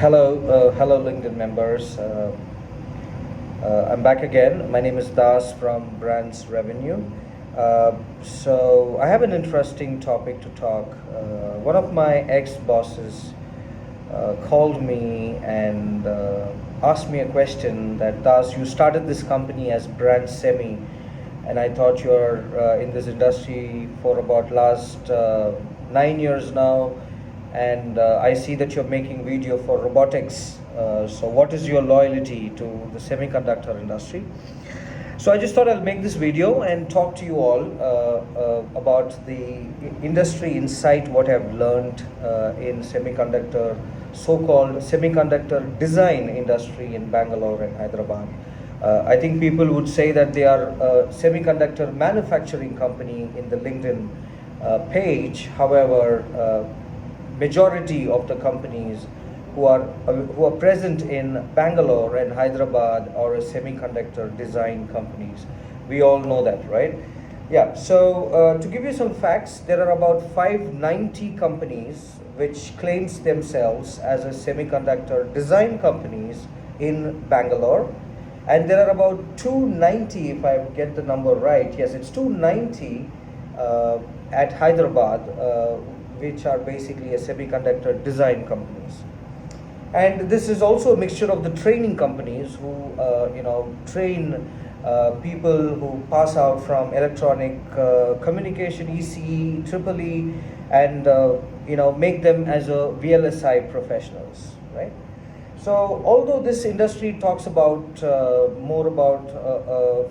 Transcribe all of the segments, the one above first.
Hello, LinkedIn members. I'm back again. My name is Das from Brands Revenue. So I have an interesting topic to talk. One of my ex-bosses called me and asked me a question that, Das, you started this company as Brand Semi, and I thought you're in this industry for about last 9 years now, and I see that you're making video for robotics. So what is your loyalty to the semiconductor industry? So I just thought I'll make this video and talk to you all about the industry insight, what I've learned in so-called semiconductor design industry in Bangalore and Hyderabad. I think people would say that they are a semiconductor manufacturing company in the LinkedIn page. However, majority of the companies who are present in Bangalore and Hyderabad are semiconductor design companies. We all know that, right? Yeah. So to give you some facts, there are about 590 companies which claims themselves as a semiconductor design companies in Bangalore, and there are about 290, if I get the number right. Yes, it's 290 at Hyderabad, which are basically a semiconductor design companies. And this is also a mixture of the training companies who train people who pass out from electronic communication, ECE, EEE, and make them as a VLSI professionals, right? So although this industry talks about more about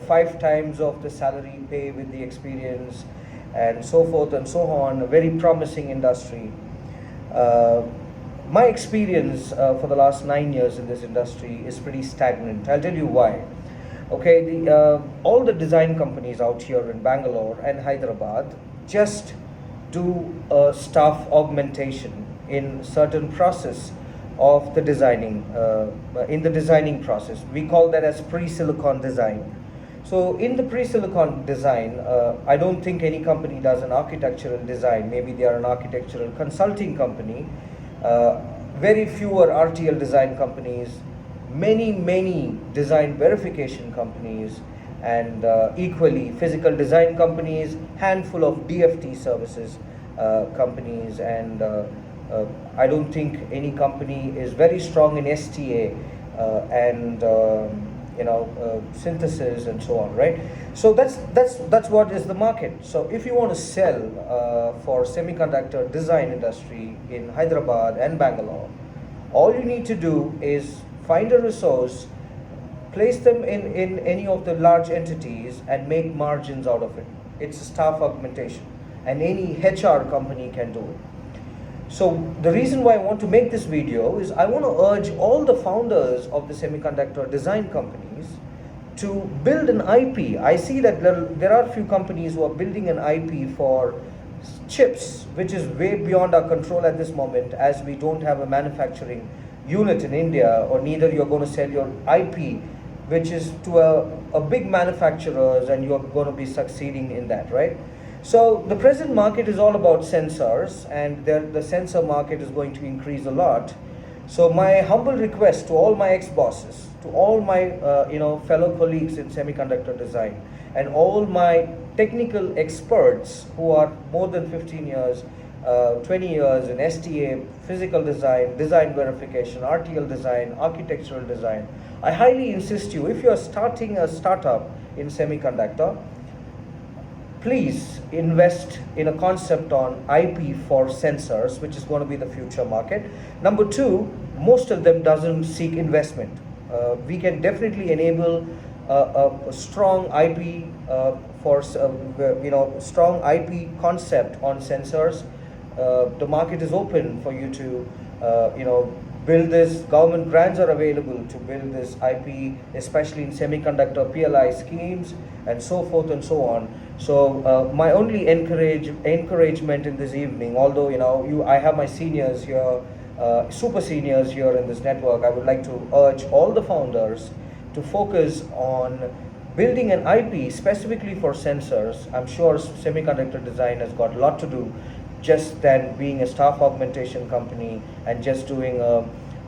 5 times of the salary pay with the experience and so forth and so on, a very promising industry. My experience for the last 9 years in this industry is pretty stagnant. I'll tell you why. Okay, all the design companies out here in Bangalore and Hyderabad just do staff augmentation in certain process of the designing, in the designing process. We call that as pre-silicon design. So in the pre-silicon design, I don't think any company does an architectural design. Maybe they are an architectural consulting company. Very few are RTL design companies, many design verification companies, and equally physical design companies, handful of DFT services companies, and I don't think any company is very strong in STA and synthesis and so on, right? So that's what is the market. So if you want to sell for semiconductor design industry in Hyderabad and Bangalore, all you need to do is find a resource, place them in any of the large entities, and make margins out of it. It's a staff augmentation, and any HR company can do it. So the reason why I want to make this video is I want to urge all the founders of the semiconductor design companies to build an IP. I see that there are a few companies who are building an IP for chips, which is way beyond our control at this moment, as we don't have a manufacturing unit in India, or neither you're going to sell your IP, which is to a big manufacturers, and you're going to be succeeding in that, right? So the present market is all about sensors, and the sensor market is going to increase a lot. So my humble request to all my ex-bosses, to all my fellow colleagues in semiconductor design, and all my technical experts who are more than 15 years, 20 years in STA, physical design, design verification, RTL design, architectural design, I highly insist you, if you are starting a startup in semiconductor, please invest in a concept on IP for sensors, which is going to be the future market. Number 2, most of them doesn't seek investment. We can definitely enable a strong IP strong IP concept on sensors. The market is open for you to build this. Government grants are available to build this IP, especially in semiconductor PLI schemes and so forth and so on. So my only encouragement in this evening, although I have my seniors here, super seniors here in this network, I would like to urge all the founders to focus on building an IP specifically for sensors. I'm sure semiconductor design has got a lot to do just than being a staff augmentation company and just doing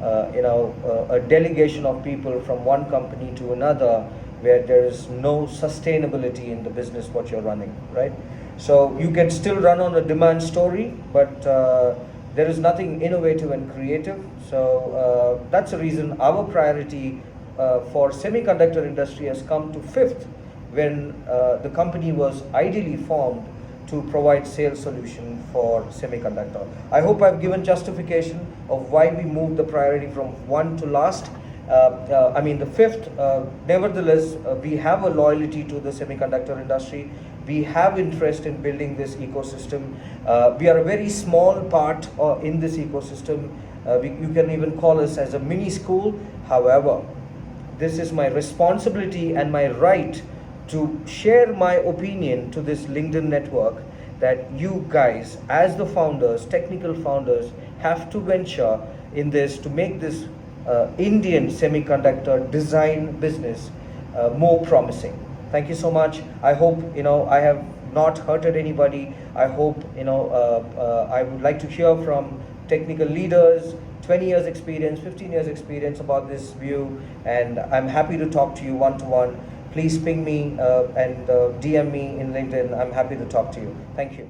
a delegation of people from one company to another, where there is no sustainability in the business what you're running, right? So you can still run on a demand story, but there is nothing innovative and creative. So that's the reason our priority for semiconductor industry has come to fifth, when the company was ideally formed to provide sales solution for semiconductor. I hope I've given justification of why we moved the priority from one to last. The fifth. Nevertheless, we have a loyalty to the semiconductor industry. We have interest in building this ecosystem. We are a very small part in this ecosystem. You can even call us as a mini school. However, this is my responsibility and my right to share my opinion to this LinkedIn network, that you guys, as the founders, technical founders, have to venture in this to make this Indian semiconductor design business more promising. Thank you so much. I hope I have not hurted anybody. I hope I would like to hear from technical leaders, 20 years experience, 15 years experience about this view, and I'm happy to talk to you one-to-one. Please ping me and DM me in LinkedIn. I'm happy to talk to you. Thank you.